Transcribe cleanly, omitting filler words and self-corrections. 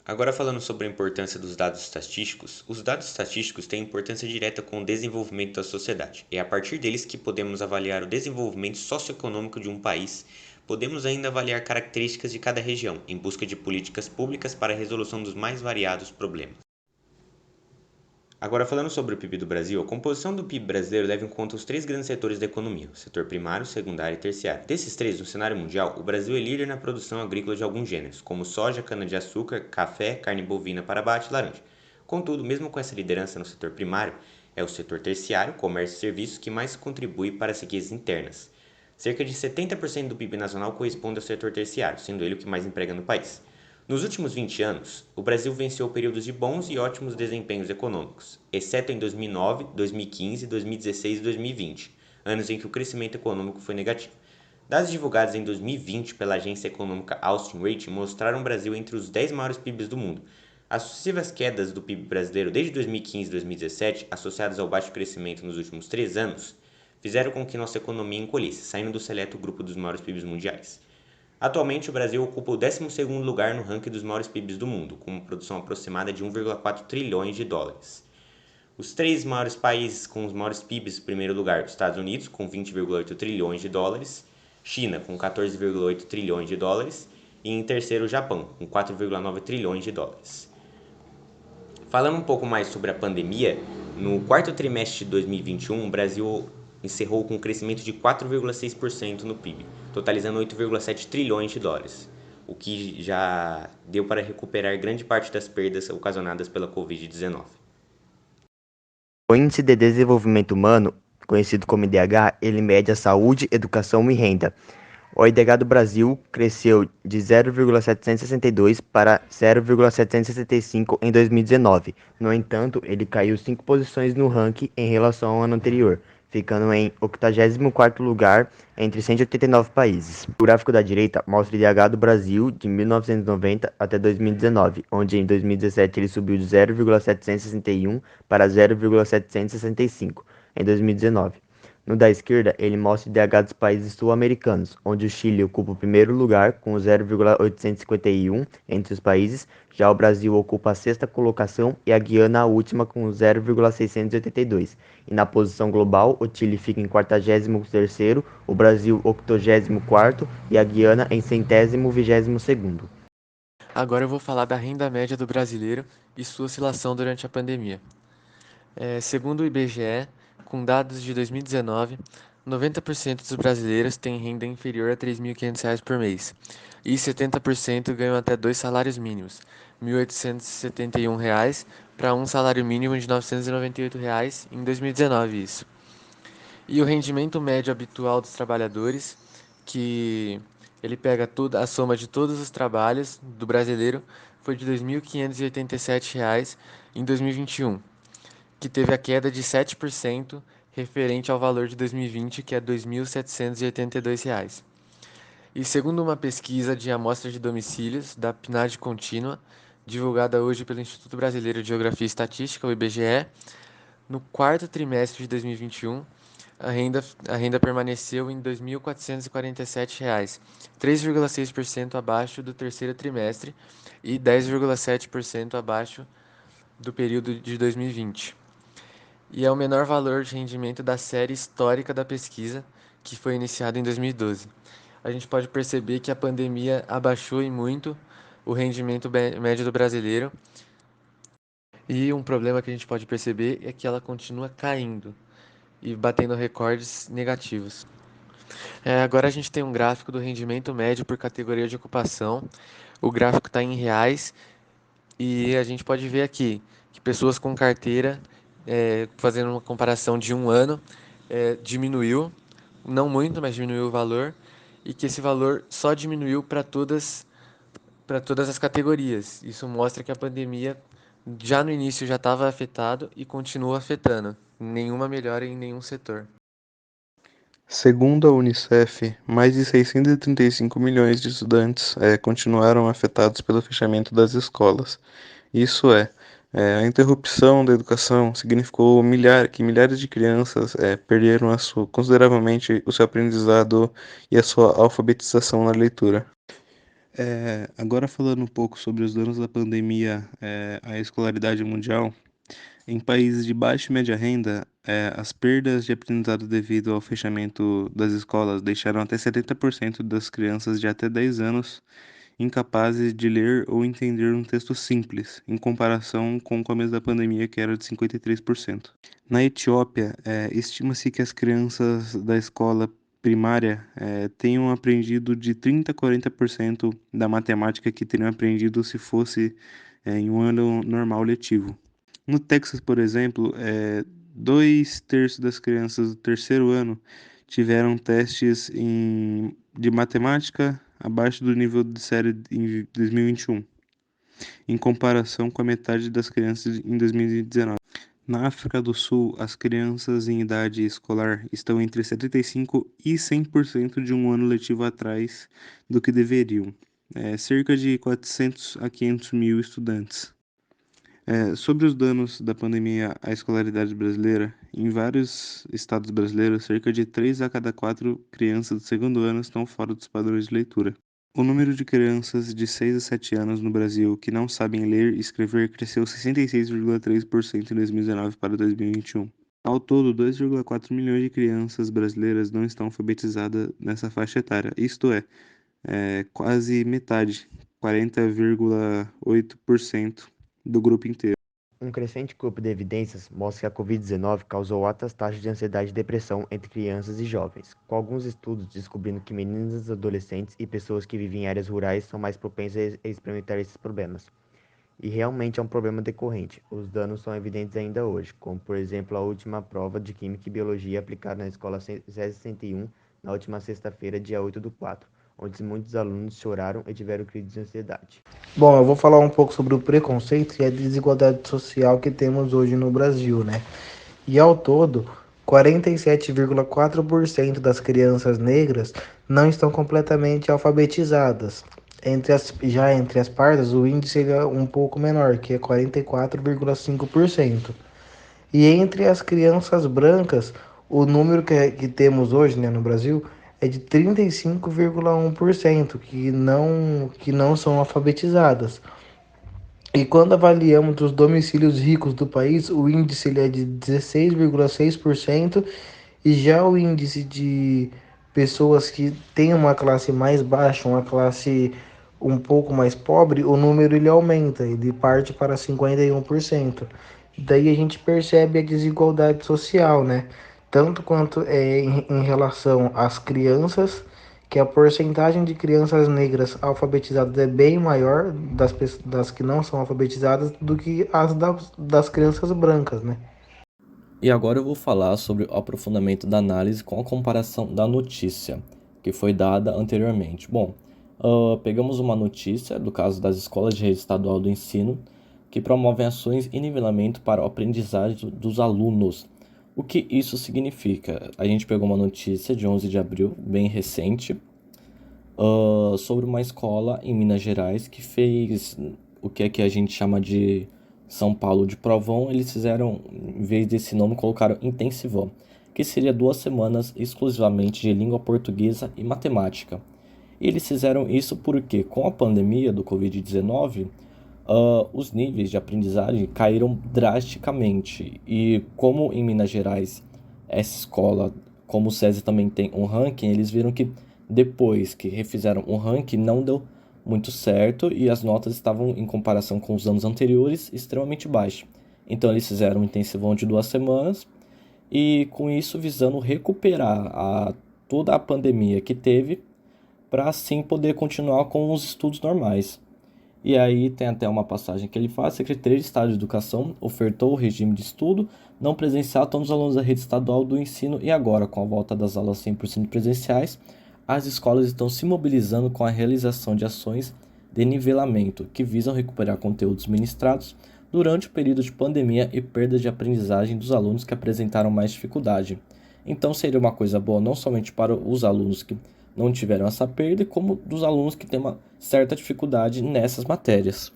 Agora falando sobre a importância dos dados estatísticos, os dados estatísticos têm importância direta com o desenvolvimento da sociedade. É a partir deles que podemos avaliar o desenvolvimento socioeconômico de um país. Podemos ainda avaliar características de cada região, em busca de políticas públicas para a resolução dos mais variados problemas. Agora, falando sobre o PIB do Brasil, a composição do PIB brasileiro leva em conta os três grandes setores da economia: o setor primário, secundário e terciário. Desses três, no cenário mundial, o Brasil é líder na produção agrícola de alguns gêneros, como soja, cana-de-açúcar, café, carne bovina para abate e laranja. Contudo, mesmo com essa liderança no setor primário, é o setor terciário, comércio e serviços, que mais contribui para as riquezas internas. Cerca de 70% do PIB nacional corresponde ao setor terciário, sendo ele o que mais emprega no país. Nos últimos 20 anos, o Brasil venceu períodos de bons e ótimos desempenhos econômicos, exceto em 2009, 2015, 2016 e 2020, anos em que o crescimento econômico foi negativo. Dados divulgados em 2020 pela agência econômica Austin Rate mostraram o Brasil entre os 10 maiores PIBs do mundo. As sucessivas quedas do PIB brasileiro desde 2015 e 2017, associadas ao baixo crescimento nos últimos 3 anos, fizeram com que nossa economia encolhesse, saindo do seleto grupo dos maiores PIBs mundiais. Atualmente, o Brasil ocupa o 12º lugar no ranking dos maiores PIBs do mundo, com uma produção aproximada de 1,4 trilhões de dólares. Os três maiores países com os maiores PIBs, em primeiro lugar, os Estados Unidos, com 20,8 trilhões de dólares, China, com 14,8 trilhões de dólares, e em terceiro, o Japão, com 4,9 trilhões de dólares. Falando um pouco mais sobre a pandemia, no quarto trimestre de 2021, o Brasil encerrou com um crescimento de 4,6% no PIB, totalizando 8,7 trilhões de dólares, o que já deu para recuperar grande parte das perdas ocasionadas pela Covid-19. O Índice de Desenvolvimento Humano, conhecido como IDH, ele mede a saúde, educação e renda. O IDH do Brasil cresceu de 0,762 para 0,765 em 2019. No entanto, ele caiu 5 posições no ranking em relação ao ano anterior, ficando em 84º lugar entre 189 países. O gráfico da direita mostra o IDH do Brasil de 1990 até 2019, onde em 2017 ele subiu de 0,761 para 0,765 em 2019. No da esquerda, ele mostra o IDH dos países sul-americanos, onde o Chile ocupa o primeiro lugar com 0,851 entre os países, já o Brasil ocupa a sexta colocação e a Guiana a última com 0,682. E na posição global, o Chile fica em 43º, o Brasil 84º e a Guiana em 122º. Agora eu vou falar da renda média do brasileiro e sua oscilação durante a pandemia. Segundo o IBGE, com dados de 2019, 90% dos brasileiros têm renda inferior a R$ 3.500 por mês e 70% ganham até 2 salários mínimos, R$ 1.871 para um salário mínimo de R$ 998 em 2019 isso. E o rendimento médio habitual dos trabalhadores, que ele pega a soma de todos os trabalhos do brasileiro, foi de R$ 2.587 em 2021, que teve a queda de 7% referente ao valor de 2020, que é R$ 2.782. E segundo uma pesquisa de amostra de domicílios da PNAD contínua, divulgada hoje pelo Instituto Brasileiro de Geografia e Estatística, o IBGE, no quarto trimestre de 2021, a renda permaneceu em R$ 2.447, 3,6% abaixo do terceiro trimestre e 10,7% abaixo do período de 2020. E é o menor valor de rendimento da série histórica da pesquisa, que foi iniciada em 2012. A gente pode perceber que a pandemia abaixou em muito o rendimento médio do brasileiro, e um problema que a gente pode perceber é que ela continua caindo e batendo recordes negativos. Agora a gente tem um gráfico do rendimento médio por categoria de ocupação. O gráfico está em reais e a gente pode ver aqui que pessoas com carteira, fazendo uma comparação de um ano, diminuiu, não muito, mas diminuiu o valor, e que esse valor só diminuiu para todas as categorias. Isso mostra que a pandemia já no início já estava afetado e continua afetando. Nenhuma melhora em nenhum setor. Segundo a Unicef, mais de 635 milhões de estudantes continuaram afetados pelo fechamento das escolas. Isso a interrupção da educação significou que milhares de crianças perderam consideravelmente o seu aprendizado e a sua alfabetização na leitura. Agora falando um pouco sobre os danos da pandemia à escolaridade mundial, em países de baixa e média renda, as perdas de aprendizado devido ao fechamento das escolas deixaram até 70% das crianças de até 10 anos incapazes de ler ou entender um texto simples, em comparação com o começo da pandemia, que era de 53%. Na Etiópia, estima-se que as crianças da escola primária tenham aprendido de 30 a 40% da matemática que teriam aprendido se fosse em um ano normal letivo. No Texas, por exemplo, 2/3 das crianças do terceiro ano tiveram testes de matemática abaixo do nível de série em 2021, em comparação com a metade das crianças em 2019. Na África do Sul, as crianças em idade escolar estão entre 75% e 100% de um ano letivo atrás do que deveriam, cerca de 400 a 500 mil estudantes. Sobre os danos da pandemia à escolaridade brasileira, em vários estados brasileiros, cerca de 3 a cada 4 crianças do segundo ano estão fora dos padrões de leitura. O número de crianças de 6 a 7 anos no Brasil que não sabem ler e escrever cresceu 66,3% em 2019 para 2021. Ao todo, 2,4 milhões de crianças brasileiras não estão alfabetizadas nessa faixa etária, isto quase metade, 40,8% do grupo inteiro. Um crescente grupo de evidências mostra que a Covid-19 causou altas taxas de ansiedade e depressão entre crianças e jovens, com alguns estudos descobrindo que meninas, adolescentes e pessoas que vivem em áreas rurais são mais propensas a experimentar esses problemas. E realmente é um problema decorrente. Os danos são evidentes ainda hoje, como por exemplo a última prova de Química e Biologia aplicada na Escola SESI 61 na última sexta-feira, dia 8/4, onde muitos alunos choraram e tiveram crises de ansiedade. Bom, eu vou falar um pouco sobre o preconceito e a desigualdade social que temos hoje no Brasil, né? E ao todo, 47,4% das crianças negras não estão completamente alfabetizadas. Entre as pardas, o índice é um pouco menor, que é 44,5%. E entre as crianças brancas, o número que temos hoje, né, no Brasil é de 35,1% que não são alfabetizadas. E quando avaliamos os domicílios ricos do país, o índice ele é de 16,6%, e já o índice de pessoas que têm uma classe mais baixa, uma classe um pouco mais pobre, o número ele aumenta, ele parte para 51%. Daí a gente percebe a desigualdade social, né? Tanto quanto em relação às crianças, que a porcentagem de crianças negras alfabetizadas é bem maior das que não são alfabetizadas do que as das crianças brancas, né? E agora eu vou falar sobre o aprofundamento da análise com a comparação da notícia que foi dada anteriormente. Bom, pegamos uma notícia do caso das escolas de rede estadual do ensino que promovem ações e nivelamento para a aprendizagem dos alunos. O que isso significa? A gente pegou uma notícia de 11 de abril, bem recente, sobre uma escola em Minas Gerais que fez o que aqui a gente chama de São Paulo de Provão. Eles fizeram, em vez desse nome, colocaram Intensivão, que seria 2 semanas exclusivamente de língua portuguesa e matemática. E eles fizeram isso porque, com a pandemia do Covid-19, os níveis de aprendizagem caíram drasticamente. E como em Minas Gerais, essa escola, como o SESI também tem um ranking, eles viram que depois que refizeram o ranking não deu muito certo e as notas estavam, em comparação com os anos anteriores, extremamente baixas. Então eles fizeram um intensivão de 2 semanas e com isso visando recuperar toda a pandemia que teve para assim poder continuar com os estudos normais. E aí tem até uma passagem que ele faz: a Secretaria de Estado de Educação ofertou o regime de estudo não presencial a todos os alunos da rede estadual do ensino e agora, com a volta das aulas 100% presenciais, as escolas estão se mobilizando com a realização de ações de nivelamento que visam recuperar conteúdos ministrados durante o período de pandemia e perda de aprendizagem dos alunos que apresentaram mais dificuldade. Então seria uma coisa boa não somente para os alunos que não tiveram essa perda, como dos alunos que têm uma certa dificuldade nessas matérias.